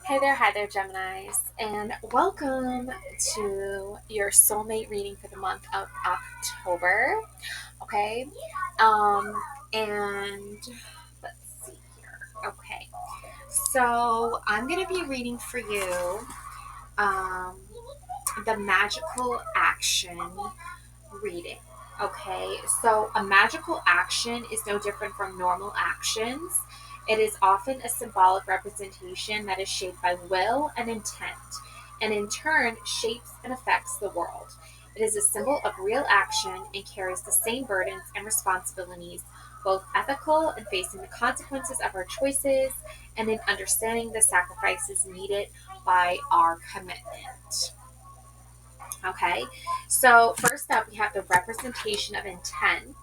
Hi there, Geminis, and welcome to your soulmate reading for the month of October. Okay, um, and let's see here. Okay, so I'm gonna be reading for you, um, the magical action reading. Okay, so a magical action is no different from normal actions. It is often a symbolic representation that is shaped by will and intent, and in turn shapes and affects the world. It is a symbol of real action and carries the same burdens and responsibilities, both ethical in facing the consequences of our choices and in understanding the sacrifices needed by our commitment. Okay, so first up, we have the representation of intent.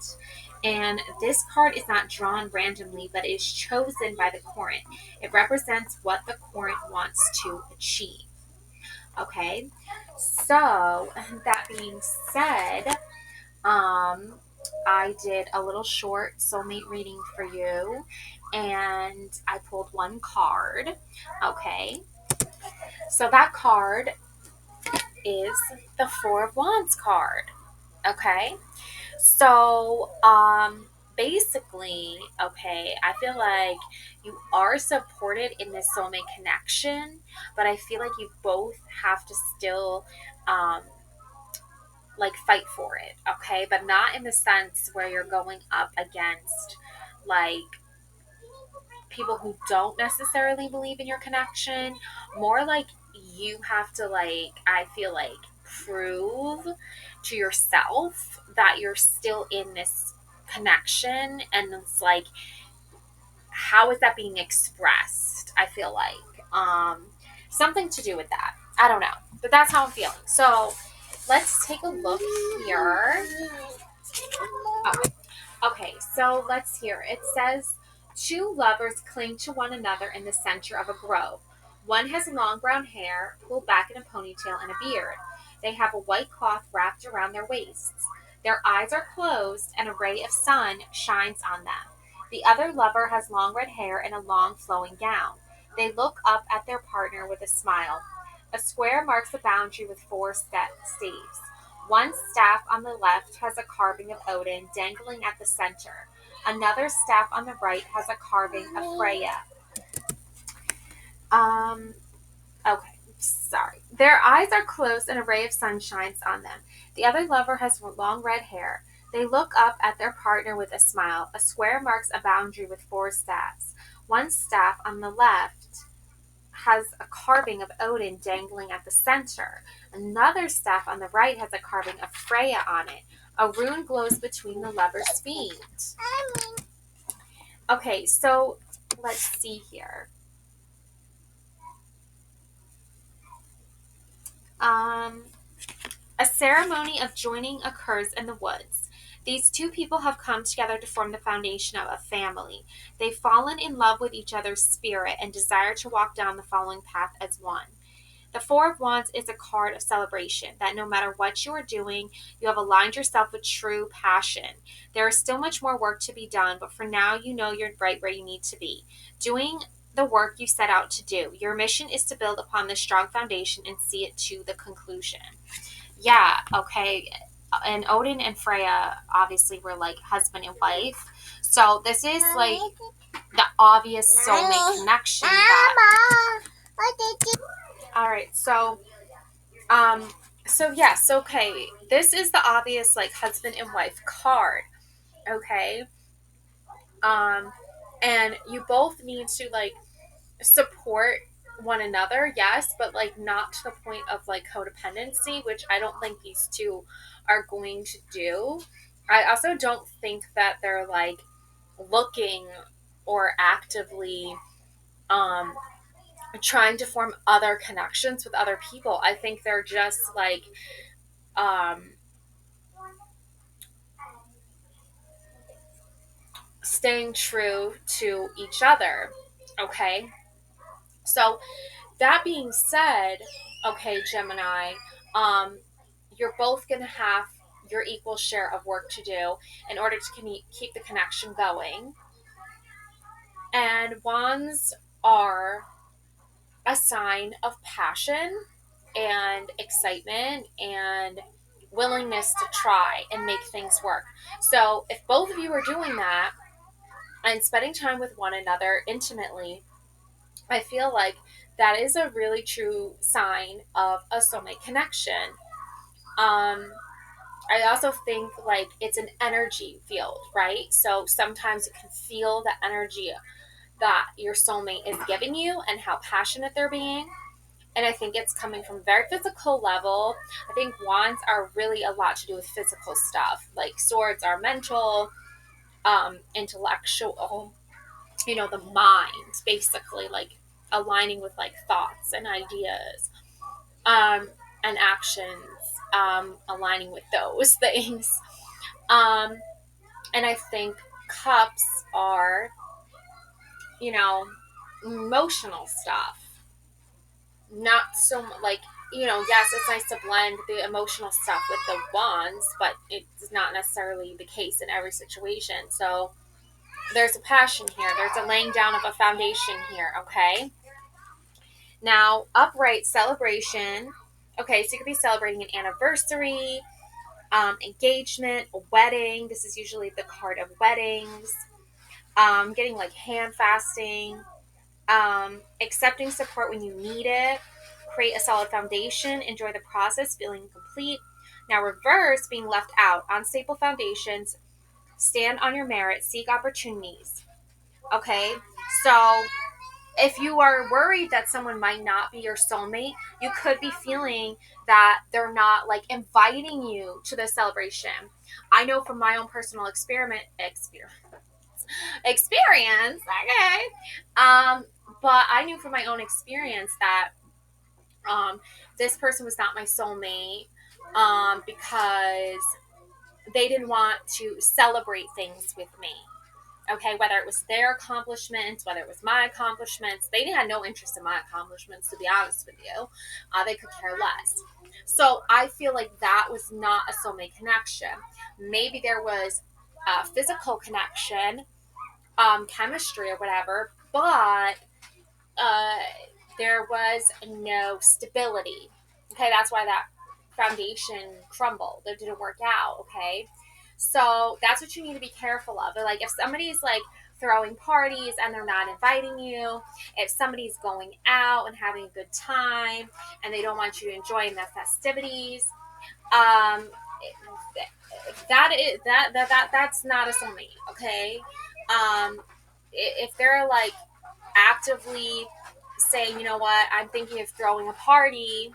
And this card is not drawn randomly, but is chosen by the current. It represents what the current wants to achieve. Okay, so that being said, I did a little short soulmate reading for you, and I pulled one card. Okay, so that card is the Four of Wands card. Okay. So, basically, okay, I feel like you are supported in this soulmate connection, but I feel like you both have to still, um, like fight for it, okay? But not in the sense where you're going up against, like, people who don't necessarily believe in your connection. More like you have to, like, I feel like, prove to yourself that you're still in this connection, and it's like, how is that being expressed? I feel like something to do with that. I don't know, but that's how I'm feeling. So let's take a look here. Oh, okay, so let's hear. It says two lovers cling to one another in the center of a grove. One has long brown hair pulled back in a ponytail and a beard. They have a white cloth wrapped around their waists. Their eyes are closed and a ray of sun shines on them. The other lover has long red hair and a long flowing gown. They look up at their partner with a smile. A square marks a boundary with four staves. One staff on the left has a carving of Odin dangling at the center. Another staff on the right has a carving of Freya. Um, okay, sorry. Their eyes are closed and a ray of sun shines on them. The other lover has long red hair. They look up at their partner with a smile. A square marks a boundary with four staffs. One staff on the left has a carving of Odin dangling at the center. Another staff on the right has a carving of Freya on it. A rune glows between the lovers' feet. Okay, so let's see here. Um, a ceremony of joining occurs in the woods. These two people have come together to form the foundation of a family. They've fallen in love with each other's spirit and desire to walk down the following path as one. The Four of Wands is a card of celebration, that no matter what you are doing, you have aligned yourself with true passion. There is still much more work to be done, but for now, you know you're right where you need to be, doing the work you set out to do. Your mission is to build upon this strong foundation and see it to the conclusion. Yeah, okay. And Odin and Freya obviously were like husband and wife. So this is like the obvious soulmate connection that. All right, um, yes, okay. This is the obvious like husband and wife card. Okay. Um, and you both need to like support one another, yes, but like not to the point of like codependency, which I don't think these two are going to do. I also don't think that they're like looking or actively um trying to form other connections with other people. I think they're just like um staying true to each other. Okay. So that being said, okay, Gemini, um, you're both going to have your equal share of work to do in order to keep the connection going. And wands are a sign of passion and excitement and willingness to try and make things work. So if both of you are doing that and spending time with one another intimately, I feel like that is a really true sign of a soulmate connection. Um, I also think like it's an energy field, right? So sometimes you can feel the energy that your soulmate is giving you and how passionate they're being. And I think it's coming from a very physical level. I think wands are really a lot to do with physical stuff. Like swords are mental, intellectual, the mind, basically, like aligning with like thoughts and ideas, um, and actions, aligning with those things. Um, and I think cups are, you know, emotional stuff. Not so like, yes, it's nice to blend the emotional stuff with the wands, but it's not necessarily the case in every situation. So there's a passion here. There's a laying down of a foundation here, okay? Now, upright celebration. Okay, so you could be celebrating an anniversary, engagement, a wedding. This is usually the card of weddings. Getting like hand fasting, accepting support when you need it, create a solid foundation, enjoy the process, feeling complete. Now, reverse, being left out, unstable foundations, stand on your merit, seek opportunities. Okay, so if you are worried that someone might not be your soulmate, you could be feeling that they're not like inviting you to the celebration. I know from my own personal experience, okay. But I knew from my own experience that this person was not my soulmate, because they didn't want to celebrate things with me. Okay, whether it was their accomplishments, whether it was my accomplishments, they had no interest in my accomplishments, to be honest with you. They could care less. So I feel like that was not a soulmate connection. Maybe there was a physical connection, chemistry or whatever, but uh, there was no stability. Okay, that's why that foundation crumbled. It didn't work out. Okay, so that's what you need to be careful of. Like if somebody's like throwing parties and they're not inviting you, if somebody's going out and having a good time and they don't want you to enjoy in the festivities, um, that's not a soulmate. Okay, if they're like actively saying, you know what, I'm thinking of throwing a party.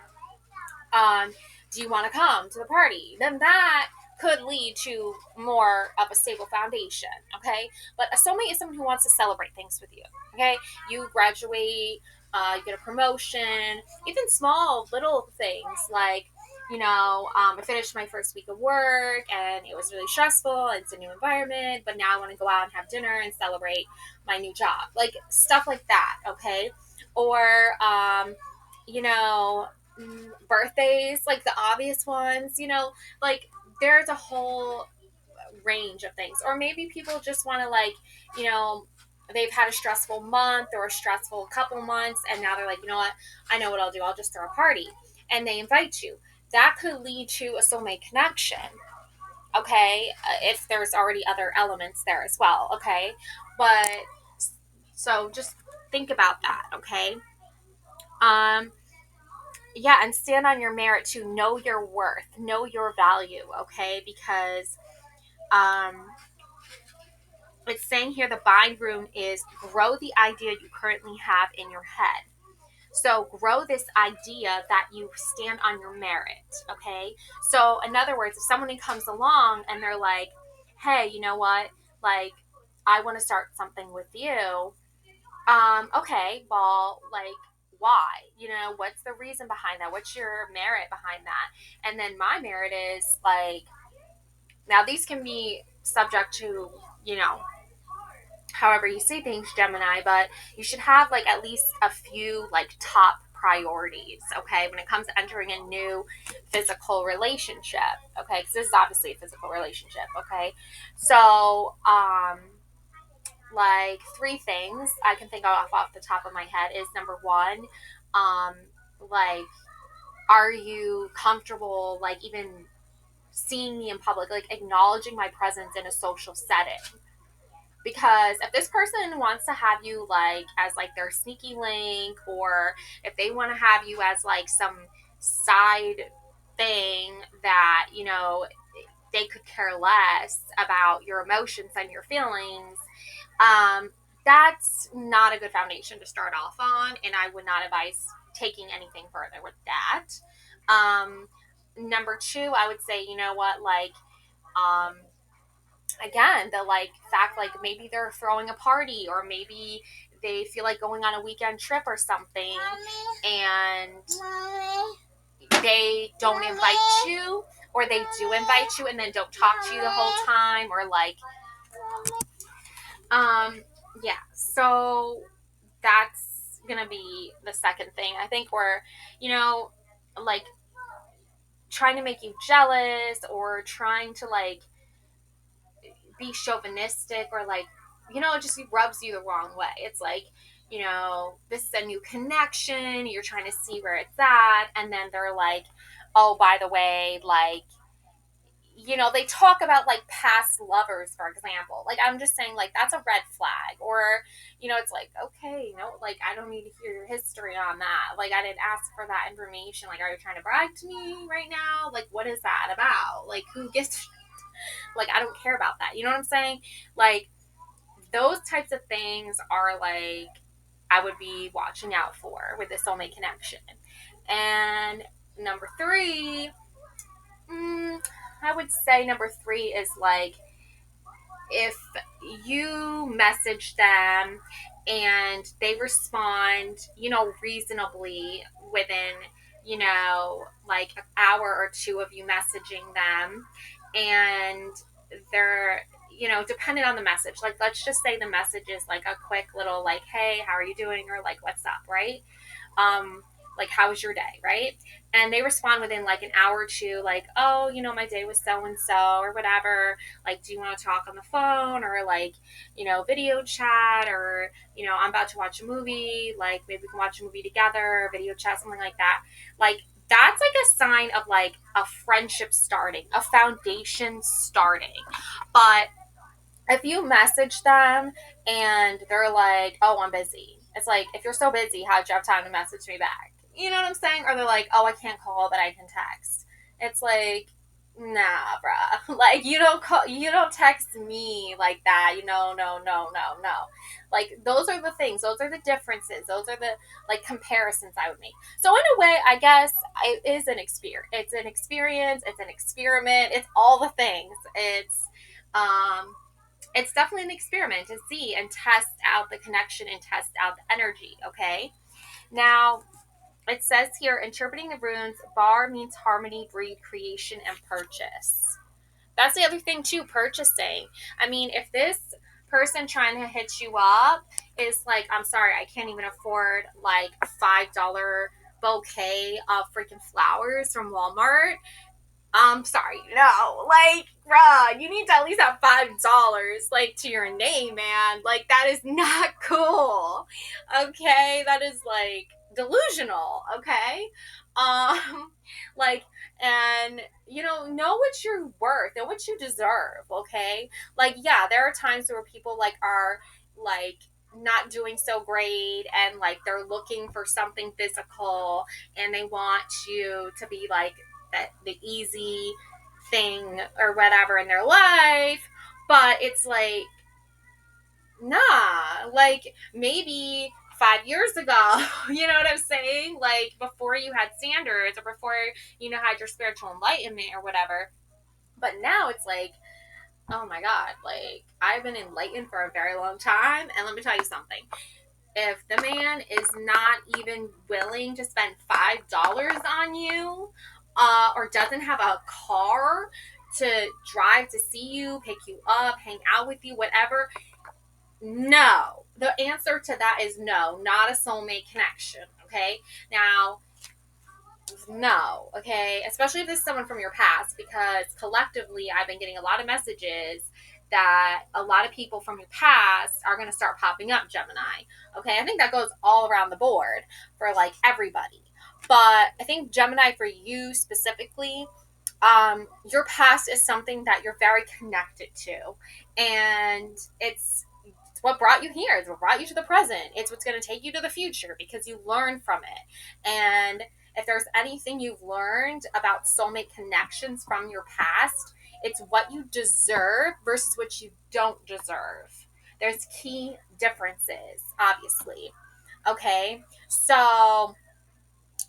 Do you want to come to the party? Then that could lead to more of a stable foundation. Okay, but a soulmate is someone who wants to celebrate things with you. Okay, you graduate, you get a promotion, even small little things like, I finished my first week of work and it was really stressful. It's a new environment, but now I want to go out and have dinner and celebrate my new job. Like stuff like that, okay? Or, you know, birthdays, like the obvious ones, like there's a whole range of things. Or maybe people just want to, like, you know, they've had a stressful month or a stressful couple months, and now they're like, you know what, I know what I'll do. I'll just throw a party. And they invite you. That could lead to a soulmate connection, okay, if there's already other elements there as well, okay? But so just think about that, okay? Um, yeah, and stand on your merit to know your worth, know your value, okay? Because um, it's saying here the bind rune is grow the idea you currently have in your head. So grow this idea that you stand on your merit, okay? So in other words, if someone comes along and they're like, hey, you know what? Like, I want to start something with you. Okay, well, like, why? What's the reason behind that? What's your merit behind that? And then my merit is like, now these can be subject to, you know, however you see things, Gemini, but you should have like at least a few like top priorities, okay, when it comes to entering a new physical relationship, okay, because this is obviously a physical relationship, okay? So, like three things I can think of off the top of my head is number one, Like, are you comfortable, like, even seeing me in public, like, acknowledging my presence in a social setting? Because if this person wants to have you, like, as, like, their sneaky link, or if they want to have you as, like, some side thing that, they could care less about your emotions and your feelings, um, that's not a good foundation to start off on, and I would not advise taking anything further with that. Um, Number two, I would say, you know what, like, um, again, the, like, fact, like, maybe they're throwing a party, or maybe they feel like going on a weekend trip or something, and they don't invite you, or they do invite you and then don't talk to you the whole time, or, like, yeah, so that's gonna be the second thing. I think we're, like, trying to make you jealous, or trying to, like, be chauvinistic, or, like, it just rubs you the wrong way. It's like, this is a new connection, you're trying to see where it's at, and then they're like, oh, by the way, like, they talk about, like, past lovers, for example. Like, I'm just saying, like, that's a red flag. Or, it's like, okay, like, I don't need to hear your history on that. Like, I didn't ask for that information. Like, are you trying to brag to me right now? Like, what is that about? Like, who gets, like, I don't care about that. You know what I'm saying? Like, those types of things are, like, I would be watching out for with the soulmate connection. And number three, I would say number three is, like, if you message them and they respond, reasonably within, like, an hour or two of you messaging them, and they're, depending on the message, like, let's just say the message is, like, a quick little, like, hey, how are you doing? Or, like, what's up, right? Like, how was your day, right? And they respond within, like, an hour or two, like, oh, my day was so and so, or whatever. Like, do you want to talk on the phone, or, like, video chat, or, I'm about to watch a movie, like, maybe we can watch a movie together, video chat, something like that. Like, that's, like, a sign of, like, a friendship starting, a foundation starting. But if you message them and they're like, oh, I'm busy, it's like, if you're so busy, how'd you have time to message me back? You know what I'm saying? Or they're like, oh, I can't call, but I can text. It's like, nah, bruh. Like, you don't text me like that. No. Like, those are the things. Those are the differences. Those are the, like, comparisons I would make. So in a way, I guess it is an experience. It's an experience. It's an experiment. It's all the things. It's definitely an experiment to see and test out the connection and test out the energy, okay? Now, it says here, interpreting the runes, bar means harmony, breed, creation, and purchase. That's the other thing, too, purchasing. I mean, if this person trying to hit you up is like, I'm sorry, I can't even afford, like, a $5 bouquet of freaking flowers from Walmart, I'm sorry, no, like, bruh, you need to at least have $5, like, to your name, man. Like, that is not cool, okay? That is, like, delusional, okay? Um, like, and, know what you're worth and what you deserve, okay? Like, yeah, there are times where people, like, are, like, not doing so great, and, like, they're looking for something physical, and they want you to be, like, the easy thing or whatever in their life. But it's like, nah, like, maybe 5 years ago, you know what I'm saying? Like, before you had standards, or before had your spiritual enlightenment or whatever. But now it's like, oh my God, like, I've been enlightened for a very long time, and let me tell you something. If the man is not even willing to spend $5 on you, or doesn't have a car to drive to see you, pick you up, hang out with you, whatever, no. The answer to that is no, not a soulmate connection, okay? Now, no, okay? Especially if this is someone from your past, because collectively I've been getting a lot of messages, that a lot of people from your past are going to start popping up, Gemini. Okay, I think that goes all around the board for like everybody. But I think Gemini for you specifically, your past is something that you're very connected to, and it's what brought you here. It's what brought you to the present. It's what's going to take you to the future because you learn from it. And if there's anything you've learned about soulmate connections from your past, it's what you deserve versus what you don't deserve. There's key differences, obviously. Okay, so,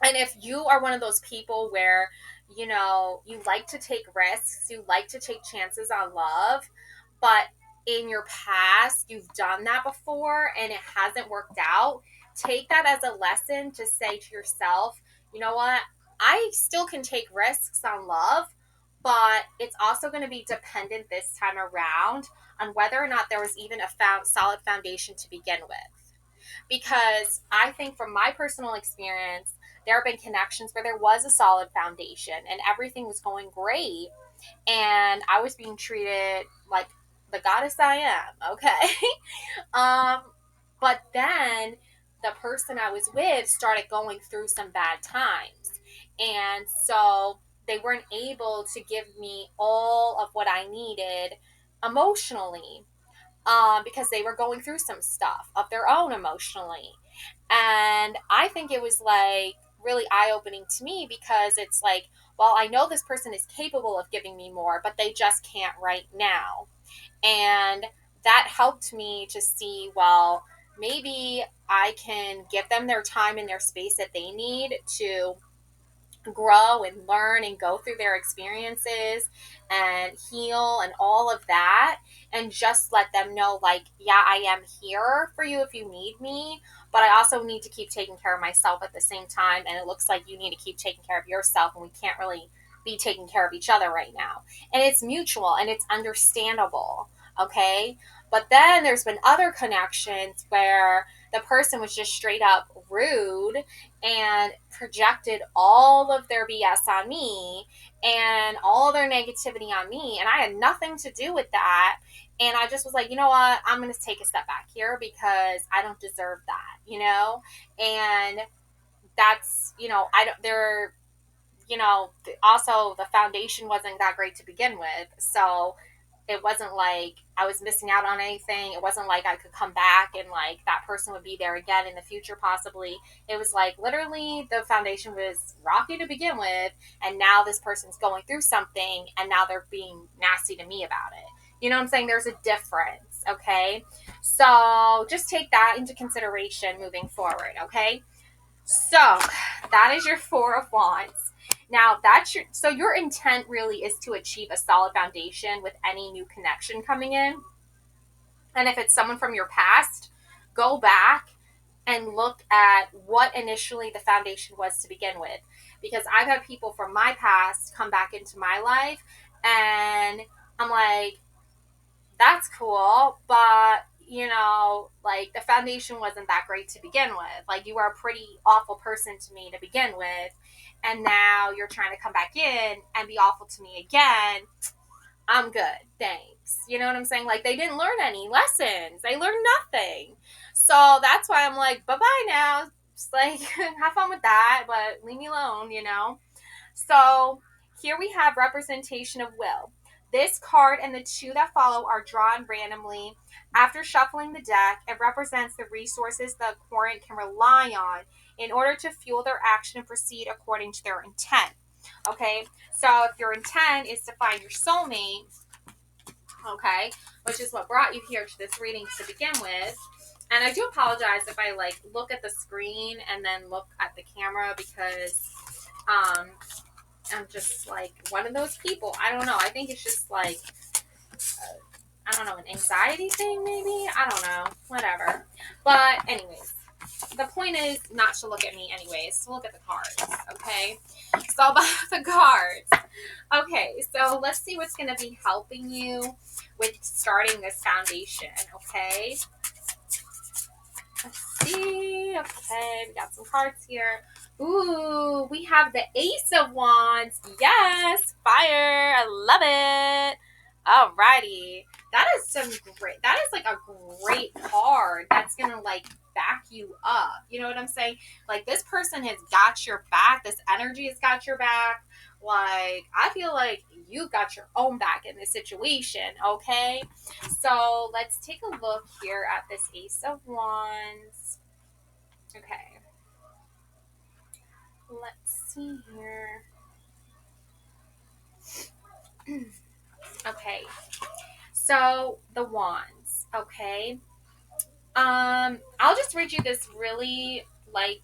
and if you are one of those people where, you like to take risks, you like to take chances on love, but in your past you've done that before and it hasn't worked out, take that as a lesson to say to yourself, you know what? I still can take risks on love, but it's also going to be dependent this time around on whether or not there was even a solid foundation to begin with. Because I think from my personal experience, there have been connections where there was a solid foundation and everything was going great, and I was being treated like the goddess I am, okay? um, but then the person I was with started going through some bad times. And so they weren't able to give me all of what I needed emotionally, because they were going through some stuff of their own emotionally. And I think it was like really eye opening to me because it's like, well, I know this person is capable of giving me more, but they just can't right now. And that helped me to see, well, maybe I can give them their time and their space that they need to grow and learn and go through their experiences and heal and all of that, and just let them know, like, yeah, I am here for you if you need me, but I also need to keep taking care of myself at the same time, and it looks like you need to keep taking care of yourself, and we can't really be taking care of each other right now. And it's mutual and it's understandable. Okay, but then there's been other connections where the person was just straight up rude and projected all of their BS on me and all their negativity on me. And I had nothing to do with that. And I just was like, you know what? I'm going to take a step back here because I don't deserve that. And that's, I don't, there, also the foundation wasn't that great to begin with. So it wasn't like I was missing out on anything. It wasn't like I could come back and like that person would be there again in the future, possibly. It was like literally the foundation was rocky to begin with, and now this person's going through something, and now they're being nasty to me about it. You know what I'm saying? There's a difference, okay? So just take that into consideration moving forward, okay? So that is your Four of Wands. Now your intent really is to achieve a solid foundation with any new connection coming in. And if it's someone from your past, go back and look at what initially the foundation was to begin with. Because I've had people from my past come back into my life, and I'm like, that's cool, but like the foundation wasn't that great to begin with. Like, you were a pretty awful person to me to begin with, and now you're trying to come back in and be awful to me again. I'm good, thanks. You know what I'm saying? Like, they didn't learn any lessons. They learned nothing. So that's why I'm like, bye-bye now. Just like, have fun with that, but leave me alone. So here we have representation of will. This card and the two that follow are drawn randomly. After shuffling the deck, it represents the resources the aquarian can rely on in order to fuel their action and proceed according to their intent. Okay, so if your intent is to find your soulmate, okay, which is what brought you here to this reading to begin with. And I do apologize if I like look at the screen and then look at the camera because I'm just like one of those people. I don't know. I think it's just like, I don't know, an anxiety thing maybe? I don't know. Whatever. But anyways, the point is not to look at me anyways. To look at the cards, okay? It's all about the cards. Okay, so let's see what's going to be helping you with starting this foundation, okay? Let's see. Okay, we got some cards here. Ooh, we have the Ace of Wands. Yes, fire. I love it. Alrighty. that is like a great card that's gonna like back you up. You know what I'm saying? Like, this person has got your back. This energy has got your back. Like, I feel like you got your own back in this situation, okay? So let's take a look here at this Ace of Wands. Okay. Let's see here. Okay. So the wands, okay? I'll just read you this really like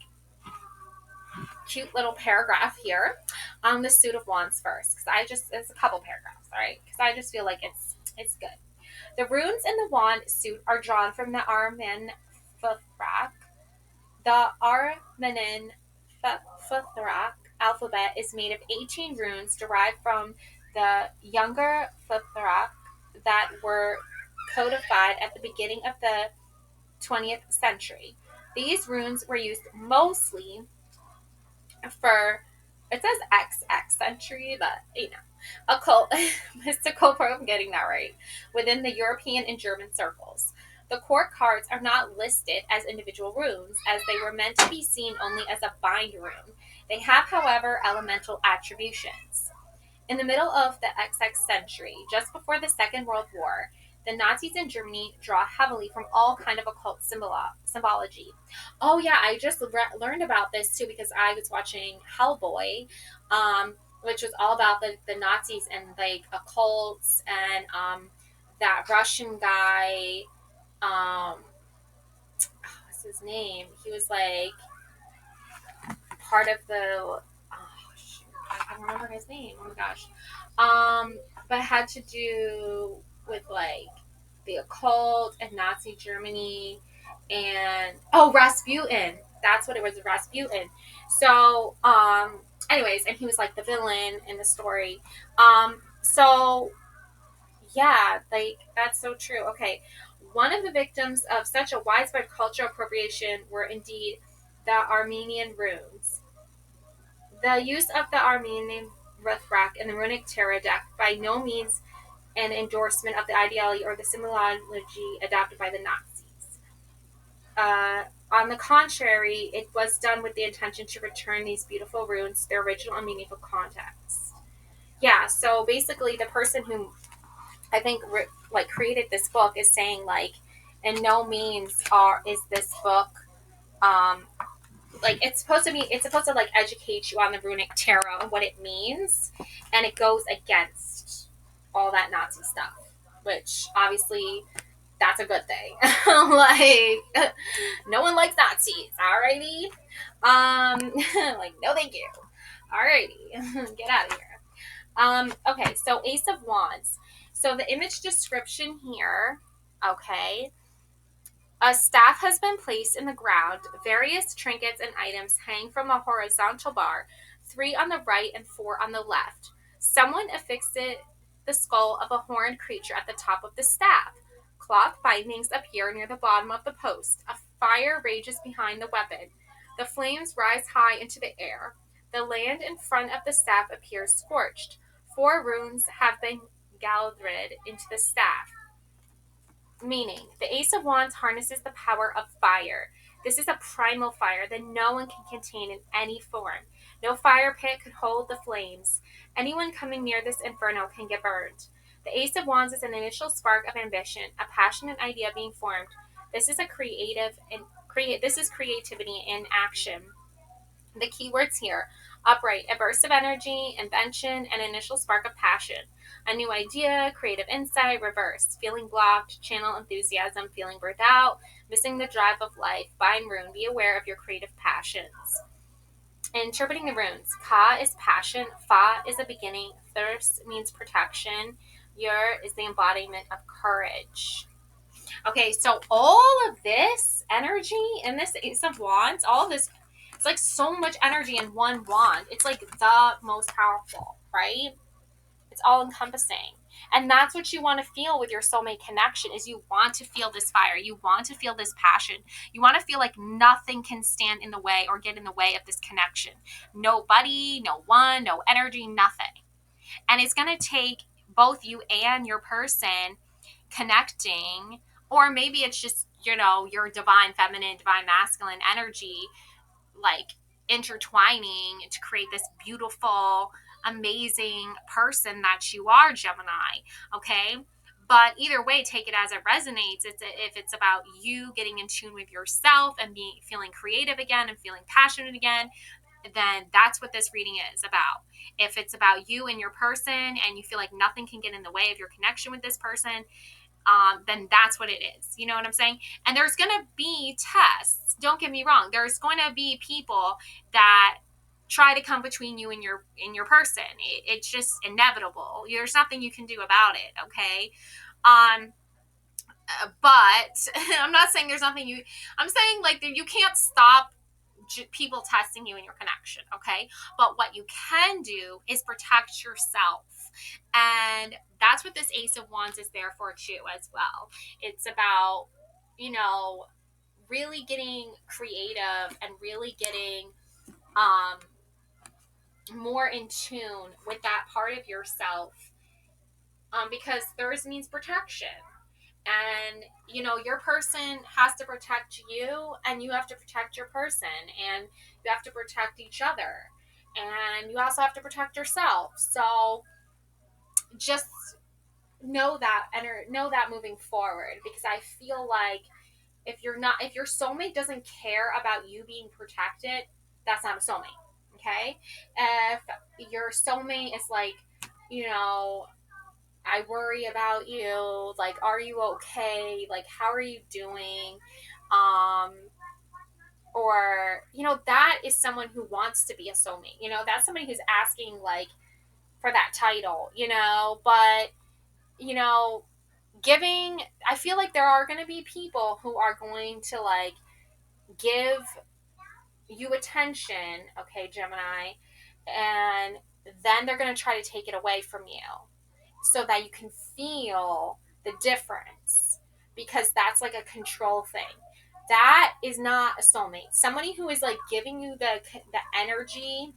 cute little paragraph here on the suit of wands first, because it's a couple paragraphs, all right? Because I just feel like it's good. The runes in the wand suit are drawn from the Armanen Futhrak. The Armanen Futhrak alphabet is made of 18 runes derived from the younger Futhrak that were codified at the beginning of the 20th century. These runes were used mostly for, it says XX century, but occult, mystical, I'm getting that right, within the European and German circles. The court cards are not listed as individual runes, as they were meant to be seen only as a bind rune. They have, however, elemental attributions. In the middle of the XX century, just before the Second World War, the Nazis in Germany draw heavily from all kind of occult symbology. Oh yeah, I just learned about this too because I was watching Hellboy, which was all about the Nazis and like occults and that Russian guy. What's his name? He was like part of the. Oh shoot, I can't remember his name. Oh my gosh. But it had to do with like the occult and Nazi Germany and Rasputin. That's what it was, Rasputin. So, anyways, and he was like the villain in the story. So yeah, like that's so true. Okay. One of the victims of such a widespread cultural appropriation were indeed the Armenian runes. The use of the Armenian Ruthrak in the Runik Tarot deck by no means an endorsement of the ideology or the symbology adopted by the Nazis. On the contrary, it was done with the intention to return these beautiful runes to their original and meaningful context. Yeah, so basically, the person who I think created this book is saying like, in no means is this book like it's supposed to like educate you on the runic tarot and what it means, and it goes against all that Nazi stuff, which obviously that's a good thing. Like, no one likes Nazis, alrighty. Like, no thank you. Alrighty. Get out of here. Okay, so Ace of Wands. So the image description here, okay. A staff has been placed in the ground. Various trinkets and items hang from a horizontal bar, 3 on the right and 4 on the left. Someone affixed the skull of a horned creature at the top of the staff. Cloth bindings appear near the bottom of the post. A fire rages behind the weapon. The flames rise high into the air. The land in front of the staff appears scorched. 4 runes have been galled into the staff. Meaning, the Ace of Wands harnesses the power of fire. This is a primal fire that no one can contain in any form. No fire pit could hold the flames. Anyone coming near this inferno can get burned. The Ace of Wands is an initial spark of ambition, a passionate idea being formed. This is this is creativity in action. The keywords here: upright, a burst of energy, invention, an initial spark of passion. A new idea, creative insight. Reverse, feeling blocked, channel enthusiasm, feeling burnt out, missing the drive of life. Bind rune, be aware of your creative passions. Interpreting the runes: Ka is passion, Fa is a beginning, Thirst means protection, Yur is the embodiment of courage. Okay, so all of this energy in this Ace of Wands, all of this, it's like so much energy in one wand. It's like the most powerful, right? It's all encompassing. And that's what you want to feel with your soulmate connection, is you want to feel this fire. You want to feel this passion. You want to feel like nothing can stand in the way or get in the way of this connection. Nobody, no one, no energy, nothing. And it's going to take both you and your person connecting, or maybe it's just, your divine feminine, divine masculine energy, like intertwining to create this beautiful, amazing person that you are, Gemini. Okay. But either way, take it as it resonates. If it's about you getting in tune with yourself and feeling creative again and feeling passionate again, then that's what this reading is about. If it's about you and your person and you feel like nothing can get in the way of your connection with this person, then that's what it is. You know what I'm saying? And there's going to be tests. Don't get me wrong. There's going to be people that try to come between you and your person. It's just inevitable. There's nothing you can do about it. Okay. But I'm not saying there's nothing I'm saying like you can't stop people testing you in your connection. Okay. But what you can do is protect yourself. And that's what this Ace of Wands is there for too, as well. It's about, really getting creative and really getting more in tune with that part of yourself, because theirs means protection. And your person has to protect you, and you have to protect your person, and you have to protect each other, and you also have to protect yourself. So just know that, and know that moving forward, because I feel like if your soulmate doesn't care about you being protected, that's not a soulmate. Okay. If your soulmate is like, I worry about you, like, are you okay, like, how are you doing, or that is someone who wants to be a soulmate. That's somebody who's asking, like, for that title. But giving I feel like there are going to be people who are going to, like, give you attention, okay, Gemini, and then they're going to try to take it away from you so that you can feel the difference, because that's like a control thing. That is not a soulmate. Somebody who is, like, giving you the energy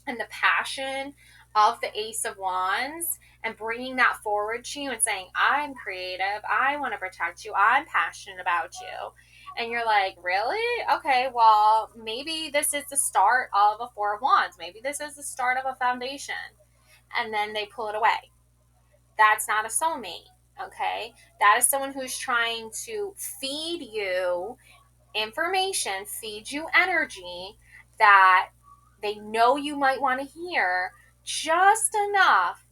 and the passion of the Ace of Wands and bringing that forward to you and saying, I'm creative, I want to protect you, I'm passionate about you. And you're like, really? Okay, well, maybe this is the start of a Four of Wands. Maybe this is the start of a foundation. And then they pull it away. That's not a soulmate, okay? That is someone who's trying to feed you information, feed you energy that they know you might want to hear, just enough,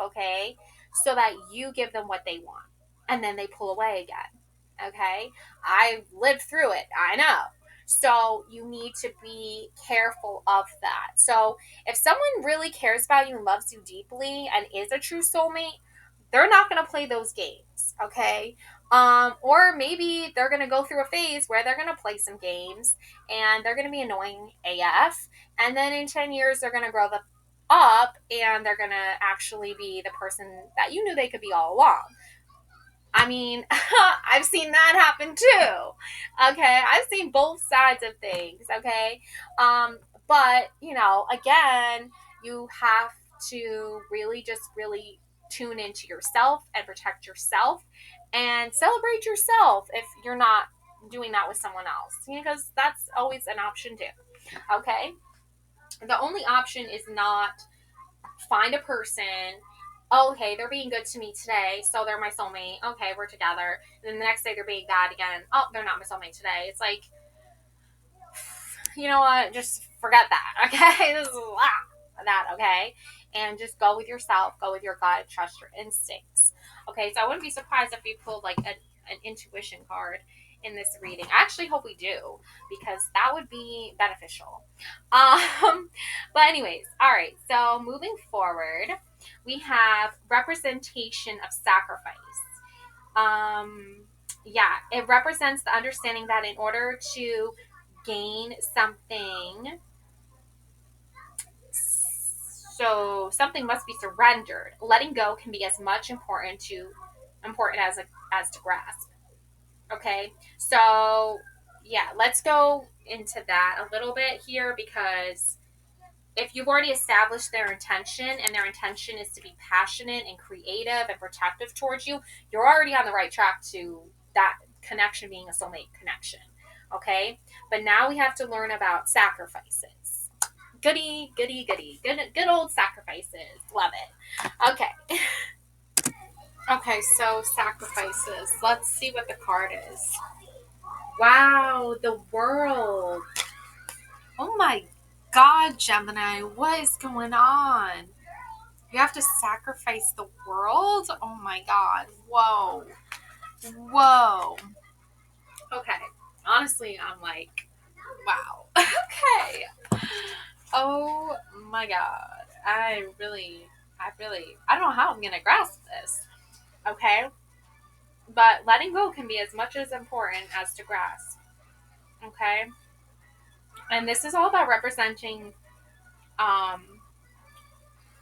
okay, so that you give them what they want, and then they pull away again. Okay, I lived through it, I know. So you need to be careful of that. So if someone really cares about you and loves you deeply and is a true soulmate, they're not going to play those games. Okay. Or maybe they're going to go through a phase where they're going to play some games and they're going to be annoying AF. And then in 10 years, they're going to grow up and they're going to actually be the person that you knew they could be all along. I mean, I've seen that happen too. Okay. I've seen both sides of things. Okay. But, again, you have to really tune into yourself and protect yourself and celebrate yourself if you're not doing that with someone else, because that's always an option too. Okay. The only option is not find a person. Okay, they're being good to me today, so they're my soulmate. Okay, we're together. And then the next day they're being bad again. Oh, they're not my soulmate today. It's like, you know what? Just forget that. Okay, this is that. Okay, and just go with yourself. Go with your gut. Trust your instincts. Okay, so I wouldn't be surprised if we pulled like an intuition card in this reading. I actually hope we do, because that would be beneficial. But anyways, all right. So moving forward, we have representation of sacrifice. Yeah, it represents the understanding that in order to gain something, so something must be surrendered. Letting go can be as much important as to grasp. Okay, so yeah, let's go into that a little bit here, because if you've already established their intention, and their intention is to be passionate and creative and protective towards you, you're already on the right track to that connection being a soulmate connection. Okay? But now we have to learn about sacrifices. Goody, goody, goody. Good old sacrifices. Love it. Okay. Okay, so sacrifices. Let's see what the card is. Wow, the world. Oh my God, Gemini, what is going on? You have to sacrifice the world? Oh my God. Whoa. Whoa. Okay. Honestly, I'm like, wow. Okay. Oh my God. I don't know how I'm going to grasp this. Okay. But letting go can be as much as important as to grasp. Okay. And this is all about representing, um,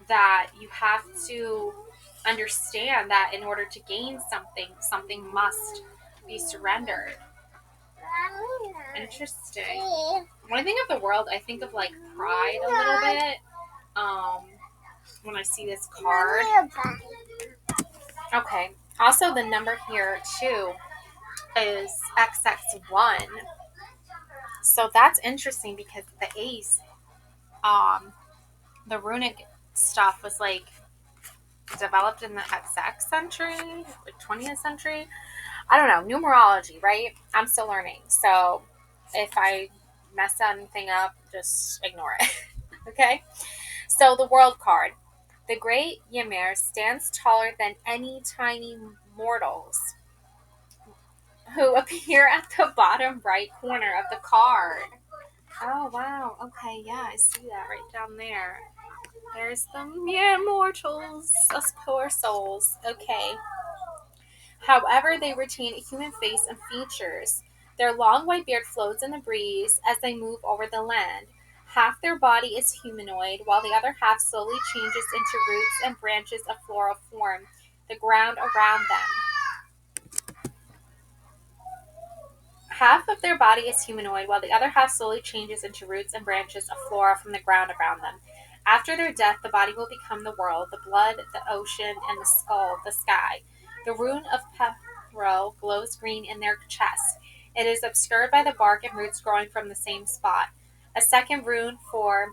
that you have to understand that in order to gain something, something must be surrendered. Interesting. When I think of the world, I think of like pride a little bit. When I see this card. Okay. Also, the number here too is XX1. So that's interesting because the ace, the runic stuff was like developed in the XX century, like 20th century. I don't know, numerology, right? I'm still learning. So if I mess anything up, just ignore it. Okay? So the world card. The great Ymir stands taller than any tiny mortals who appear at the bottom right corner of the card. Oh, wow. Okay, yeah, I see that right down there. There's the mere mortals, us poor souls. Okay. However, they retain a human face and features. Their long white beard floats in the breeze as they move over the land. Half their body is humanoid, while the other half slowly changes into roots and branches of floral form, the ground around them. Half of their body is humanoid, while the other half slowly changes into roots and branches of flora from the ground around them. After their death, the body will become the world, the blood, the ocean, and the skull, the sky. The rune of Pethro glows green in their chest. It is obscured by the bark and roots growing from the same spot. A second rune for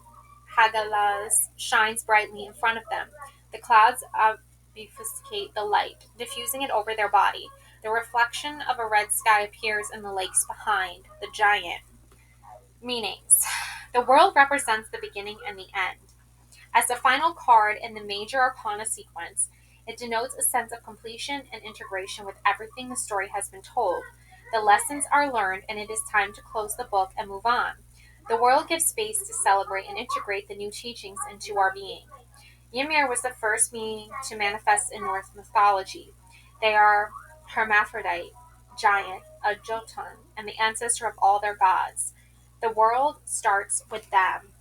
Hagalaz shines brightly in front of them. The clouds obfuscate the light, diffusing it over their body. The reflection of a red sky appears in the lakes behind, the giant. Meanings. The world represents the beginning and the end. As the final card in the major arcana sequence, it denotes a sense of completion and integration with everything the story has been told. The lessons are learned, and it is time to close the book and move on. The world gives space to celebrate and integrate the new teachings into our being. Ymir was the first being to manifest in Norse mythology. They are hermaphrodite, giant, a Jotun, and the ancestor of all their gods. The world starts with them.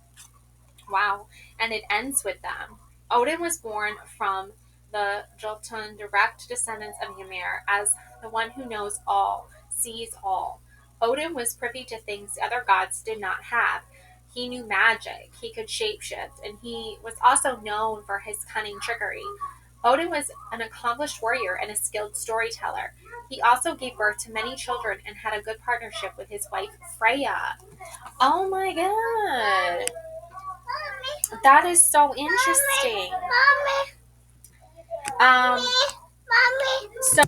Wow. And it ends with them. Odin was born from the Jotun, direct descendants of Ymir, as the one who knows all, sees all. Odin was privy to things the other gods did not have. He knew magic, he could shapeshift, and he was also known for his cunning trickery. Odin was an accomplished warrior and a skilled storyteller. He also gave birth to many children and had a good partnership with his wife Freya. Oh my god. That is so interesting. So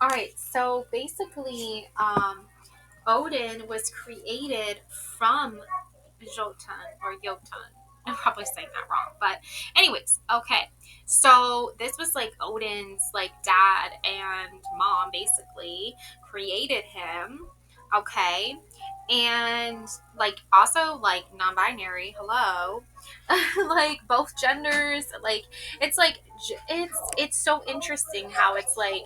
all right, so basically, Odin was created from Jotun or Jotun. I'm probably saying that wrong, but anyways, okay. So this was like Odin's like dad and mom basically created him, okay, and like also like non-binary. Hello, like both genders. Like it's so interesting how it's like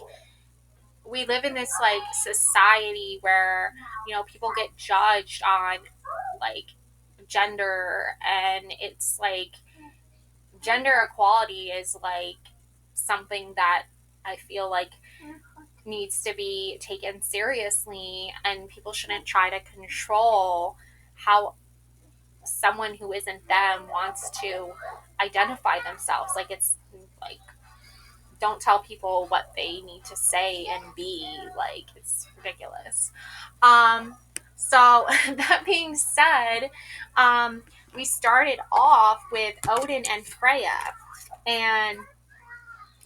we live in this like society where people get judged on like gender, and it's like gender equality is like something that I feel like needs to be taken seriously, and people shouldn't try to control how someone who isn't them wants to identify themselves. Like, it's like, don't tell people what they need to say and be. Like, it's ridiculous. So that being said, we started off with Odin and Freya, and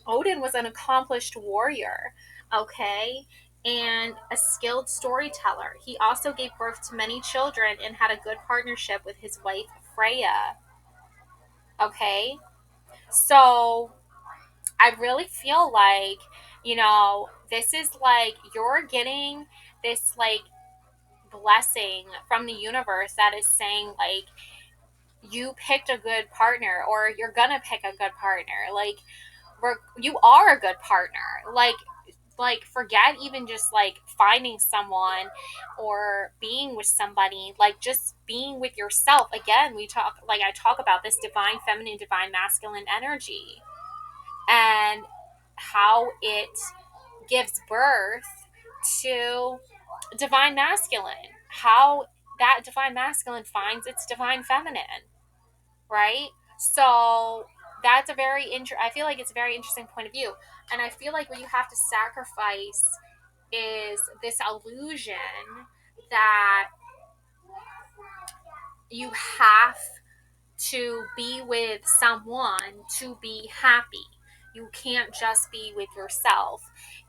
Odin was an accomplished warrior, okay, and a skilled storyteller. He also gave birth to many children and had a good partnership with his wife Freya, okay. So I really feel like, this is like you're getting this like blessing from the universe that is saying like you picked a good partner, or you're gonna pick a good partner. Like, you are a good partner. Like forget even just like finding someone or being with somebody, like just being with yourself. Again, I talk about this divine feminine, divine masculine energy, and how it gives birth to divine masculine, how that divine masculine finds its divine feminine, right? So that's I feel like it's a very interesting point of view. And I feel like what you have to sacrifice is this illusion that you have to be with someone to be happy. You can't just be with yourself.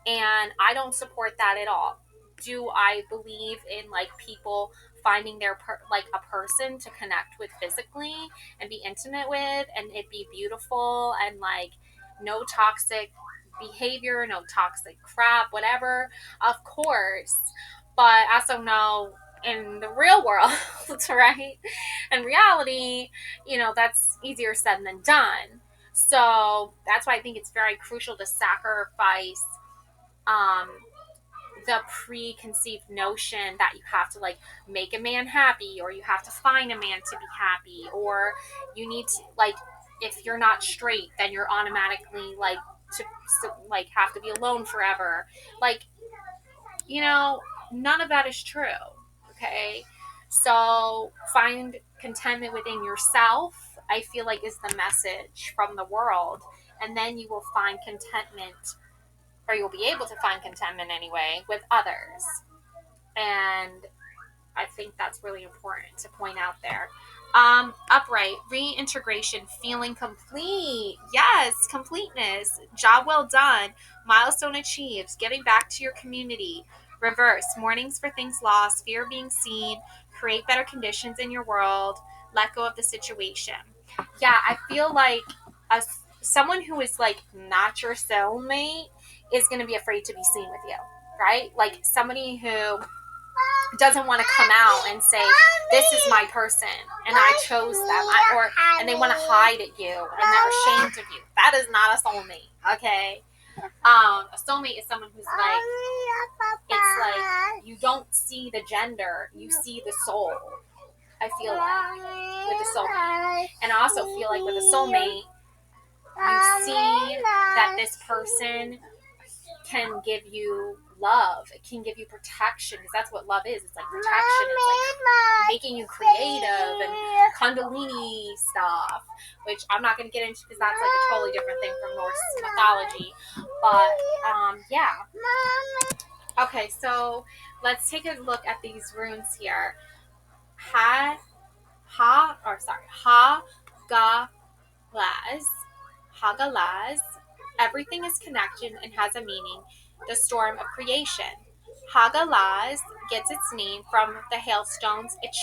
And I don't support that at all. Do I believe in like people finding like a person to connect with physically and be intimate with, and it be beautiful, and like no toxic behavior, no toxic crap, whatever? Of course. But I also know in the real world, right? In reality, that's easier said than done. So that's why I think it's very crucial to sacrifice um, the preconceived notion that you have to like make a man happy, or you have to find a man to be happy, or you need to like, if you're not straight, then you're automatically like like have to be alone forever. Like, none of that is true. Okay. So find contentment within yourself, I feel like, is the message from the world. And then you will find contentment, or you'll be able to find contentment anyway, with others. And I think that's really important to point out there. Upright, reintegration, feeling complete. Yes, completeness. Job well done. Milestone achieved. Getting back to your community. Reverse, mournings for things lost, fear of being seen. Create better conditions in your world. Let go of the situation. Yeah, I feel like someone who is like not your soulmate is going to be afraid to be seen with you, right? Like somebody who doesn't want to come out and say, this is my person and I chose them, and they want to hide at you and they're ashamed of you. That is not a soulmate. Okay. A soulmate is someone who's like, it's like you don't see the gender, you see the soul. I feel like with a soulmate. And I also feel like with a soulmate, you see that this person can give you love. It can give you protection, because that's what love is. It's like protection. It's like making you creative and kundalini stuff, which I'm not going to get into because that's like a totally different thing from Norse mythology. But yeah. Okay, so let's take a look at these runes here. Hagalaz. Hagalaz. Everything is connected and has a meaning. The storm of creation. Hagalaz gets its name from the hailstones its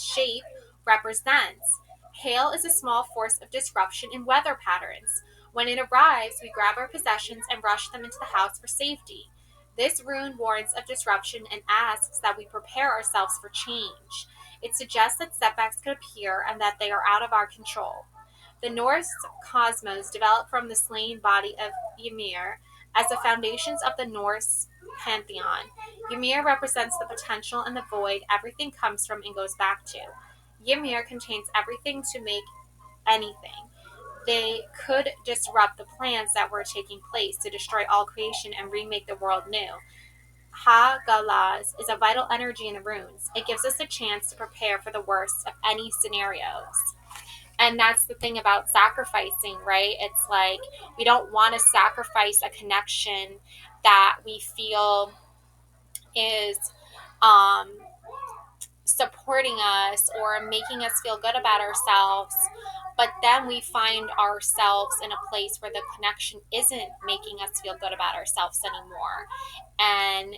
shape represents. Hail is a small force of disruption in weather patterns. When it arrives, we grab our possessions and rush them into the house for safety. This rune warns of disruption and asks that we prepare ourselves for change. It suggests that setbacks could appear and that they are out of our control. The Norse cosmos developed from the slain body of Ymir as the foundations of the Norse pantheon. Ymir represents the potential and the void everything comes from and goes back to. Ymir contains everything to make anything. They could disrupt the plans that were taking place to destroy all creation and remake the world new. Hagalas is a vital energy in the runes. It gives us a chance to prepare for the worst of any scenarios. And that's the thing about sacrificing, right? It's like we don't want to sacrifice a connection that we feel is um, supporting us or making us feel good about ourselves. But then we find ourselves in a place where the connection isn't making us feel good about ourselves anymore. And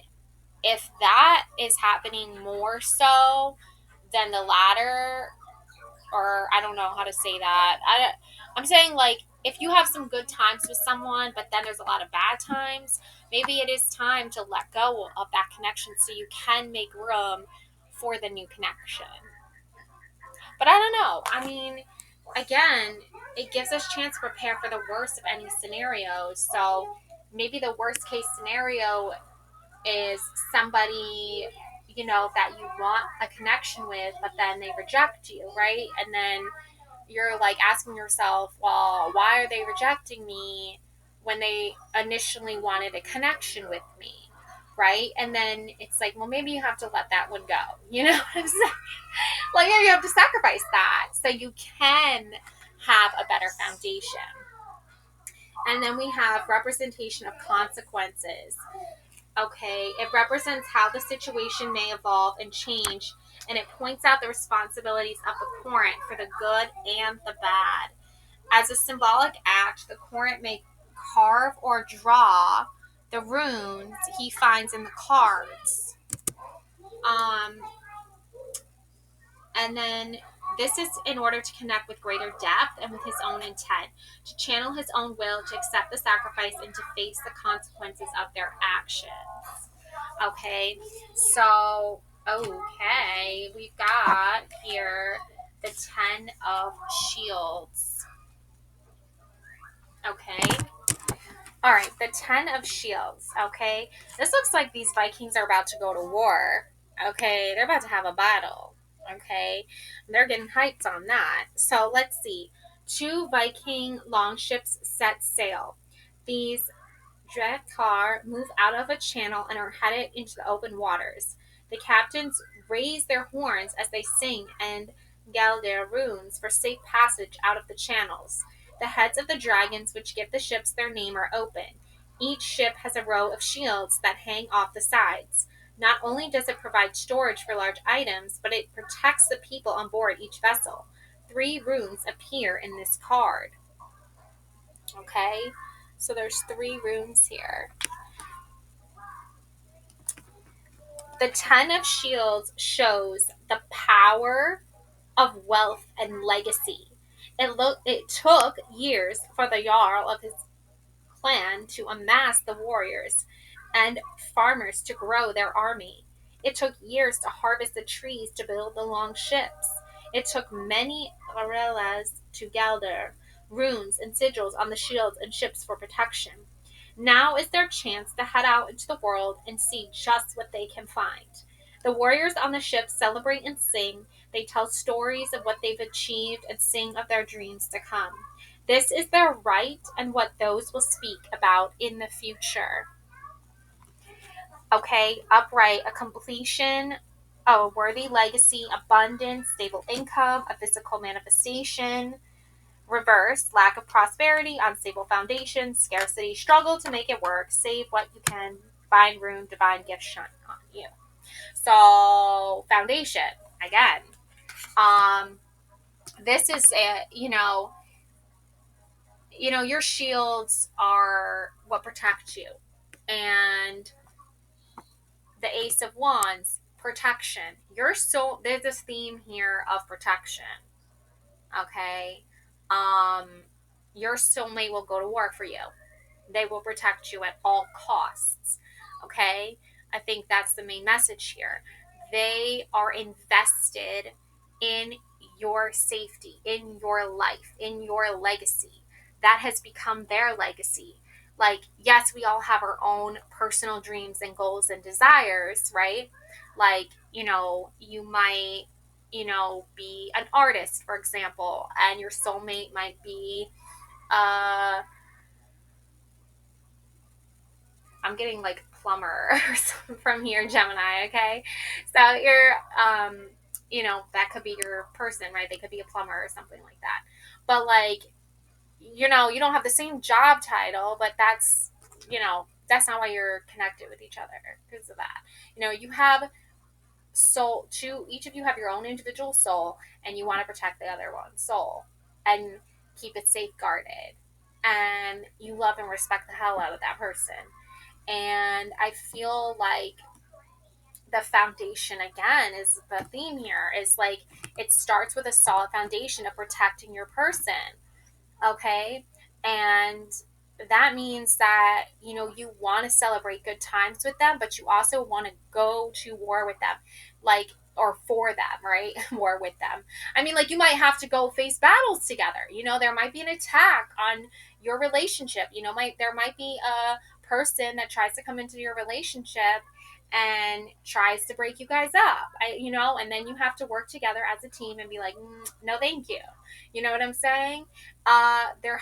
if that is happening more so than the latter, or I don't know how to say that. I'm saying, like, if you have some good times with someone, but then there's a lot of bad times, maybe it is time to let go of that connection so you can make room for the new connection. But I don't know. I mean, again, it gives us a chance to prepare for the worst of any scenario. So maybe the worst case scenario is somebody, that you want a connection with, but then they reject you, right? And then you're like asking yourself, well, why are they rejecting me when they initially wanted a connection with me, right? And then it's like, well, maybe you have to let that one go. You know what I'm saying? Like, maybe you have to sacrifice that so you can have a better foundation. And then we have representation of consequences. Okay, it represents how the situation may evolve and change, and it points out the responsibilities of the current for the good and the bad. As a symbolic act, the current may carve or draw the runes he finds in the cards. Um, and then this is in order to connect with greater depth and with his own intent, to channel his own will, to accept the sacrifice, and to face the consequences of their actions. Okay, so, okay, we've got here the 10 of Shields. Okay. All right, the 10 of Shields. Okay. This looks like these Vikings are about to go to war. Okay. They're about to have a battle. Okay. They're getting hyped on that. So let's see. 2 Viking longships set sail. These Drakkar move out of a channel and are headed into the open waters. The captains raise their horns as they sing and yell their runes for safe passage out of the channels. The heads of the dragons which give the ships their name are open. Each ship has a row of shields that hang off the sides. Not only does it provide storage for large items, but it protects the people on board each vessel. 3 runes appear in this card. Okay, so there's 3 runes here. The 10 of Shields shows the power of wealth and legacy. It took years for the Jarl of his clan to amass the warriors and farmers to grow their army. It took years to harvest the trees to build the long ships. It took many arelas to gather runes and sigils on the shields and ships for protection. Now is their chance to head out into the world and see just what they can find. The warriors on the ship celebrate and sing. They tell stories of what they've achieved and sing of their dreams to come. This is their right and what those will speak about in the future. Okay, upright, a completion, a worthy legacy, abundance, stable income, a physical manifestation. Reverse, lack of prosperity, unstable foundation, scarcity, struggle to make it work, save what you can, find room, divine gift shine on you. So, foundation, again. This is your shields are what protect you. And the Ace of Wands, protection. There's this theme here of protection. Okay. Your soulmate will go to war for you. They will protect you at all costs. Okay? I think that's the main message here. They are invested in your safety, in your life, in your legacy. That has become their legacy. Like, yes, we all have our own personal dreams and goals and desires, right? Like, you might, be an artist, for example, and your soulmate might be, I'm getting like plumber from here, Gemini, okay? So you're, that could be your person, right? They could be a plumber or something like that. But like, you don't have the same job title, but that's not why you're connected with each other because of that. You have soul, each of you have your own individual soul, and you want to protect the other one's soul and keep it safeguarded. And you love and respect the hell out of that person. And I feel like the foundation again is the theme here is like it starts with a solid foundation of protecting your person. Okay. And that means that, you want to celebrate good times with them, but you also want to go to war with them, like, or for them, right? War with them. I mean, like, you might have to go face battles together. There might be an attack on your relationship. There might be a person that tries to come into your relationship and tries to break you guys up. And then you have to work together as a team and be like, no, thank you. You know what I'm saying? There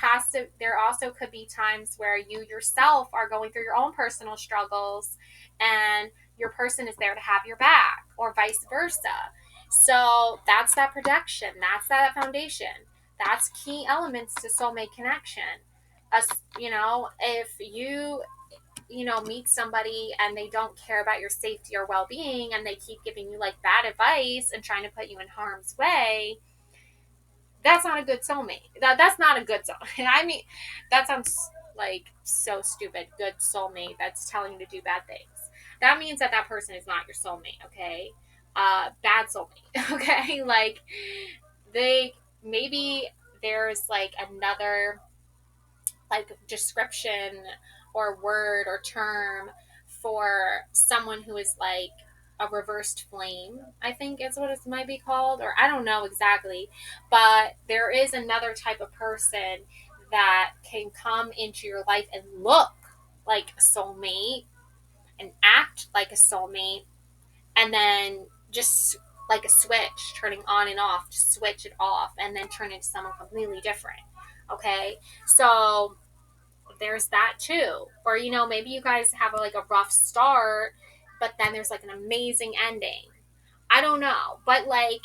also could be times where you yourself are going through your own personal struggles and your person is there to have your back or vice versa. So that's that protection. That's that foundation. That's key elements to soulmate connection. If you meet somebody and they don't care about your safety or well-being and they keep giving you like bad advice and trying to put you in harm's way, that's not a good soulmate. That's not a good soulmate. I mean, that sounds like so stupid. Good soulmate that's telling you to do bad things. That means that person is not your soulmate, okay? Bad soulmate, okay? Like, maybe there's like another like description or word or term for someone who is like a reversed flame, I think is what it might be called, or I don't know exactly, but there is another type of person that can come into your life and look like a soulmate and act like a soulmate, and then just like a switch turning on and off, just switch it off and then turn into someone completely different. Okay, so there's that too. Or maybe you guys have like a rough start, but then there's like an amazing ending. I don't know, but like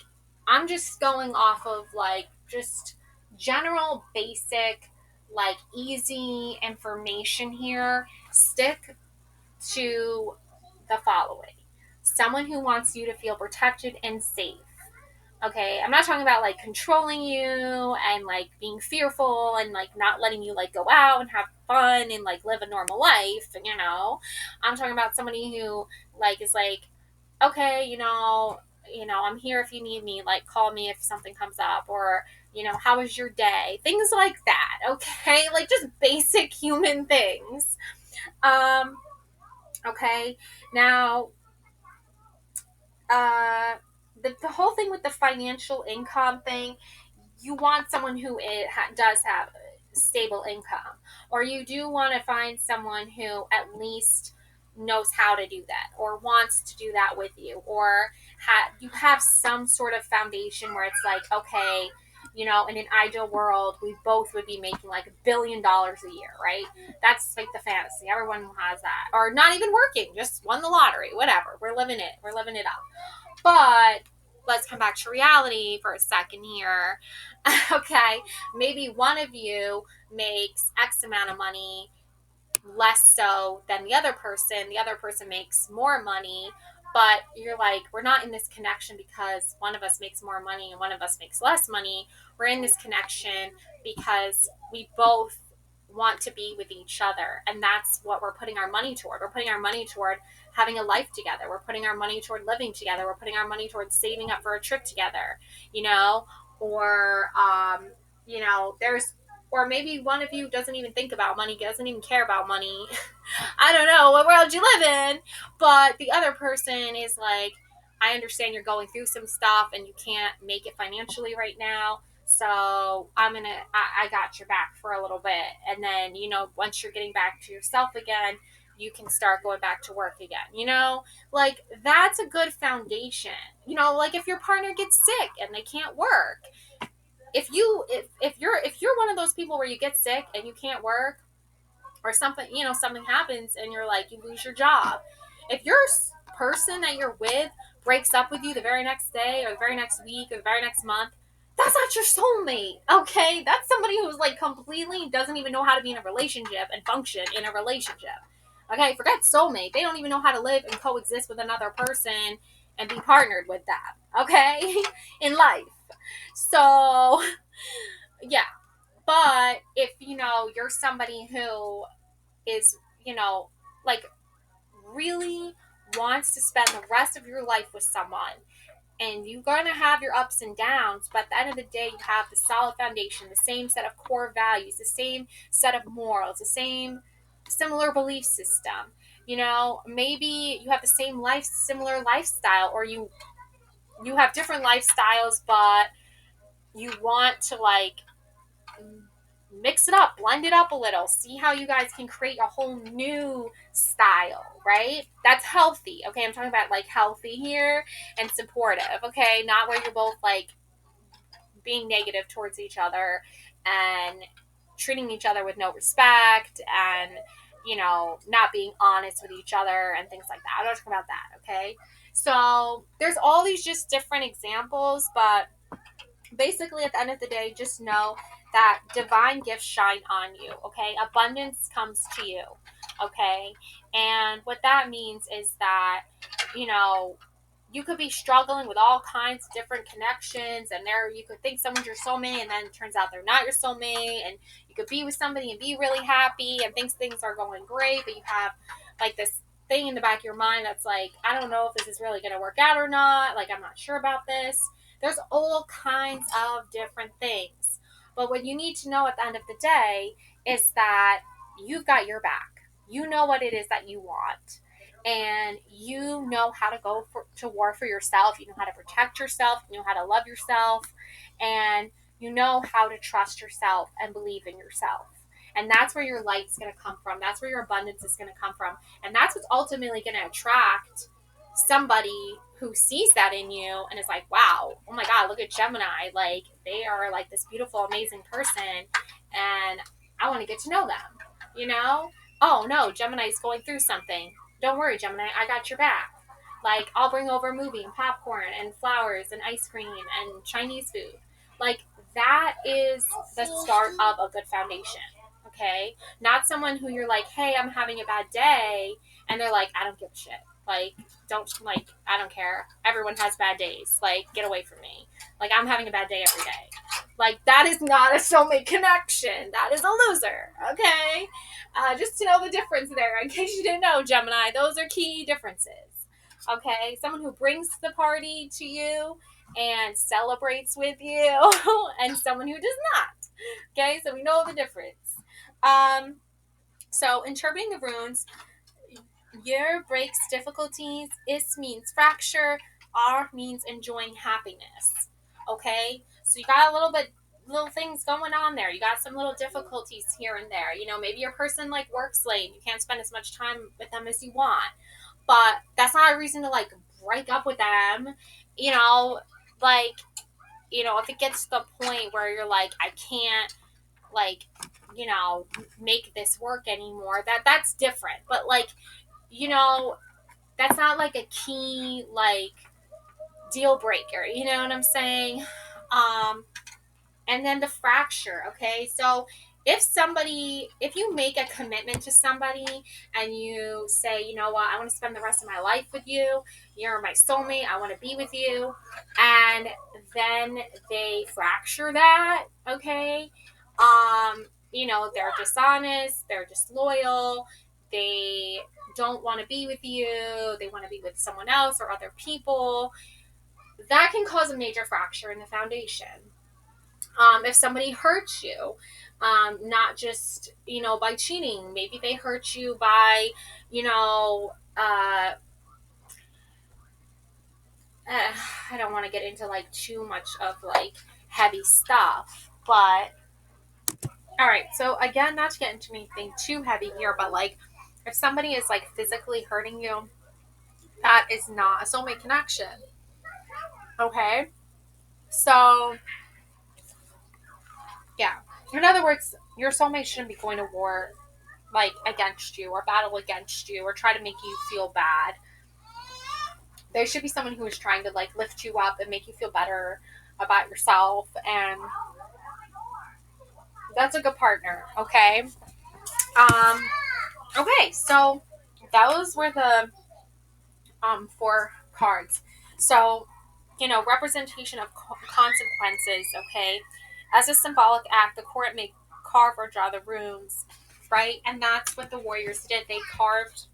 I'm just going off of like just general basic like easy information here. Stick to the following: someone who wants you to feel protected and safe. Okay, I'm not talking about like controlling you and like being fearful and like not letting you like go out and have fun and like live a normal life. I'm talking about somebody who like is like, okay, I'm here if you need me, like call me if something comes up, or how was your day, things like that. Okay, like just basic human things. Okay, now uh the whole thing with the financial income thing, you want someone who does have stable income, or you do want to find someone who at least knows how to do that or wants to do that with you, or you have some sort of foundation where it's like, okay, in an ideal world, we both would be making like $1 billion a year, right? That's like the fantasy. Everyone has that, or not even working, just won the lottery, whatever. We're living it up. But let's come back to reality for a second here. Okay, maybe one of you makes X amount of money less so than the other person makes more money, but you're like, we're not in this connection because one of us makes more money and one of us makes less money. We're in this connection because we both want to be with each other, and that's what we're putting our money toward. We're putting our money toward having a life together. We're putting our money toward living together. We're putting our money towards saving up for a trip together, or there's, or maybe one of you doesn't even think about money, doesn't even care about money. I don't know what world you live in, but the other person is like, I understand you're going through some stuff and you can't make it financially right now, so I got your back for a little bit, and then once you're getting back to yourself again, you can start going back to work again. Like that's a good foundation. Like if your partner gets sick and they can't work, if you're one of those people where you get sick and you can't work, or something, something happens and you're like, you lose your job. If your person that you're with breaks up with you the very next day or the very next week or the very next month, that's not your soulmate, okay? That's somebody who's like completely doesn't even know how to be in a relationship and function in a relationship. Okay, forget soulmate. They don't even know how to live and coexist with another person and be partnered with them, okay? In life. So, yeah. But if, you're somebody who is, like really wants to spend the rest of your life with someone, and you're going to have your ups and downs, but at the end of the day, you have the solid foundation, the same set of core values, the same set of morals, the same similar belief system. Maybe you have the similar lifestyle, or you have different lifestyles, but you want to like mix it up, blend it up a little, see how you guys can create a whole new style, right? That's healthy. Okay, I'm talking about like healthy here and supportive, okay? Not where you're both like being negative towards each other and treating each other with no respect and not being honest with each other and things like that. I don't talk about that, okay? So there's all these just different examples, but basically at the end of the day, just know that divine gifts shine on you, okay? Abundance comes to you, okay? And what that means is that, you could be struggling with all kinds of different connections, and you could think someone's your soulmate, and then it turns out they're not your soulmate, and you could be with somebody and be really happy and think things are going great, but you have like this thing in the back of your mind that's like, I don't know if this is really going to work out or not, like I'm not sure about this. There's all kinds of different things. But what you need to know at the end of the day is that you've got your back. You know what it is that you want. And you know how to go to war for yourself. You know how to protect yourself. You know how to love yourself. And you know how to trust yourself and believe in yourself. And that's where your light's going to come from. That's where your abundance is going to come from. And that's what's ultimately going to attract somebody who sees that in you and is like, wow, oh my God, look at Gemini. Like, they are like this beautiful, amazing person. And I want to get to know them, Oh, no, Gemini's going through something. Don't worry, Gemini, I got your back. Like, I'll bring over a movie and popcorn and flowers and ice cream and Chinese food. Like, that is the start of a good foundation, okay? Not someone who you're like, hey, I'm having a bad day, and they're like, I don't give a shit. Like, I don't care. Everyone has bad days. Like, get away from me. Like, I'm having a bad day every day. Like, that is not a soulmate connection. That is a loser, okay? Just to know the difference there, in case you didn't know, Gemini, those are key differences, okay? Someone who brings the party to you and celebrates with you, and someone who does not, okay? So we know the difference. So interpreting the runes, year breaks difficulties. Is means fracture. R means enjoying happiness. Okay? So you got little things going on there. You got some little difficulties here and there. Maybe your person like works late. You can't spend as much time with them as you want. But that's not a reason to like break up with them. Like, if it gets to the point where you're like, I can't like, make this work anymore, that's different. But like, that's not like a key like deal breaker, you know what I'm saying? And then the fracture, okay? So if you make a commitment to somebody and you say, you know what, I want to spend the rest of my life with you, you're my soulmate, I want to be with you, and then they fracture that, okay? They're dishonest, they're disloyal, they don't want to be with you, they want to be with someone else or other people, that can cause a major fracture in the foundation. If somebody hurts you, not just, by cheating, maybe they hurt you by, I don't want to get into like too much of like heavy stuff, but all right. So again, not to get into anything too heavy here, but like if somebody is like physically hurting you, that is not a soulmate connection. Okay. So yeah. In other words, your soulmate shouldn't be going to war like against you or battle against you or try to make you feel bad. There should be someone who is trying to like lift you up and make you feel better about yourself, and that's a good partner. Okay. Um, okay, so those were the 4 cards. So, representation of consequences. Okay, as a symbolic act, the court may carve or draw the runes, right? And that's what the warriors did. They carved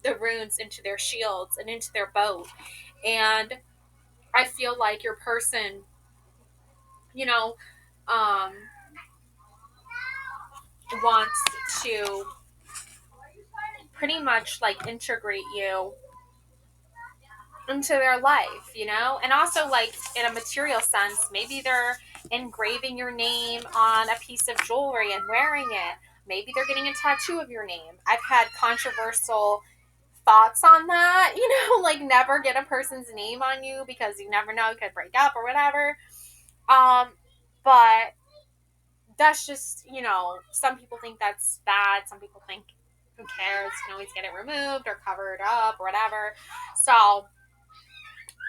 the runes into their shields and into their boat. And I feel like your person, you know, um, wants to pretty much like integrate you into their life, and also like in a material sense, maybe they're engraving your name on a piece of jewelry and wearing it. Maybe they're getting a tattoo of your name. I've had controversial thoughts on that, like never get a person's name on you because you never know, you could break up or whatever. But that's just, some people think that's bad. Some people think, who cares? You can always get it removed or covered up or whatever. So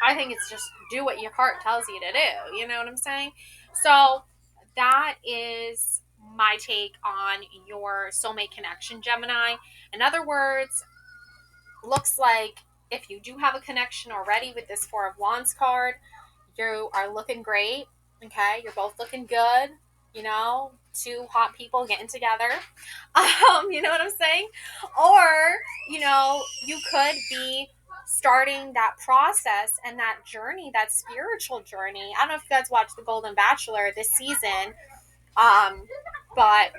I think it's just do what your heart tells you to do. You know what I'm saying? So that is my take on your soulmate connection, Gemini. In other words, looks like if you do have a connection already with this Four of Wands card, you are looking great. Okay, you're both looking good. Two hot people getting together. You know what I'm saying? Or, you could be starting that process and that journey, that spiritual journey. I don't know if you guys watched The Golden Bachelor this season, but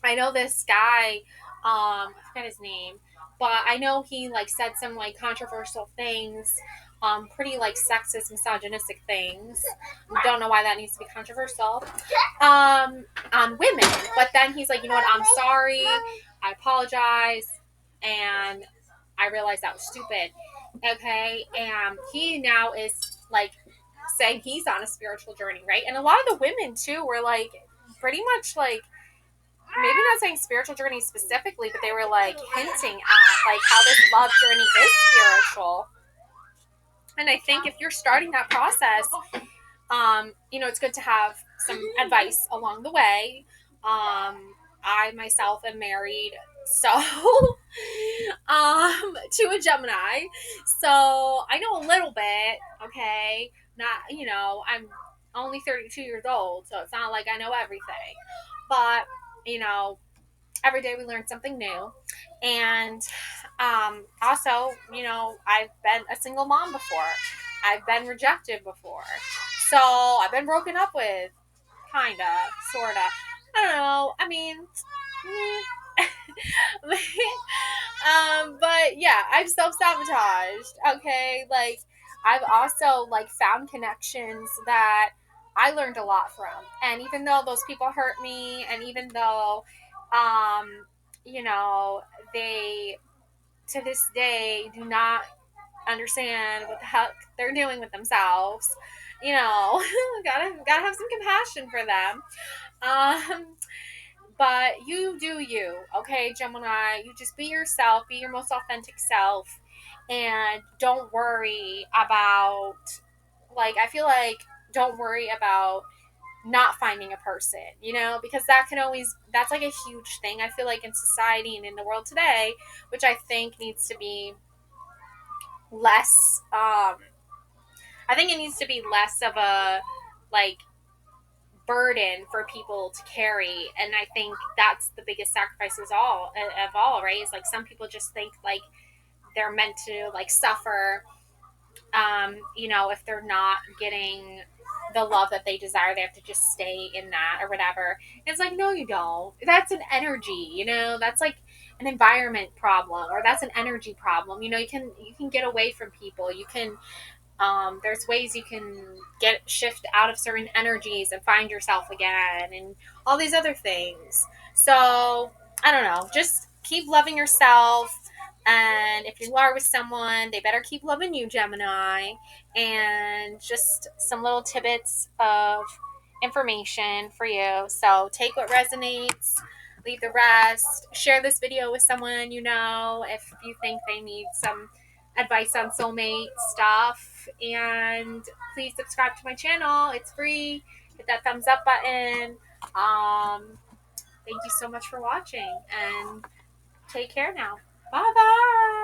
I know this guy, I forget his name, but I know he like said some like controversial things, pretty like sexist, misogynistic things. Don't know why that needs to be controversial, on women. But then he's like, you know what? I'm sorry. I apologize, and I realized that was stupid. Okay, and he now is like saying he's on a spiritual journey, right? And a lot of the women too were like pretty much like maybe not saying spiritual journey specifically, but they were like hinting at like how this love journey is spiritual. And I think if you're starting that process, it's good to have some advice along the way. I myself am married, so to a Gemini, so I know a little bit. Okay, not I'm only 32 years old, so it's not like I know everything, but every day we learn something new. And also, I've been a single mom before. I've been rejected before. So I've been broken up with, kind of, sort of. I don't know. I mean, but yeah, I've self-sabotaged. Okay. Like, I've also, like, found connections that I learned a lot from. And even though those people hurt me, and even though, they, to this day, do not understand what the heck they're doing with themselves, gotta have some compassion for them. But you do you, okay, Gemini? You just be yourself, be your most authentic self, and don't worry about, like, I feel like, don't worry about not finding a person, because that's like a huge thing, I feel like, in society and in the world today, which I think needs to be less, I think it needs to be less of a, like, burden for people to carry. And I think that's the biggest sacrifice of all, right? Is like some people just think like they're meant to like suffer, if they're not getting the love that they desire, they have to just stay in that or whatever. And it's like, no, you don't. That's an energy, that's like an environment problem, or that's an energy problem. You can get away from people. You can, there's ways you can shift out of certain energies and find yourself again, and all these other things. So I don't know, just keep loving yourself. And if you are with someone, they better keep loving you, Gemini. And just some little tidbits of information for you. So take what resonates. leave the rest. Share this video with someone you know if you think they need some advice on soulmate stuff. And please subscribe to my channel. It's free. Hit that thumbs up button. Thank you so much for watching, and take care now. Bye bye.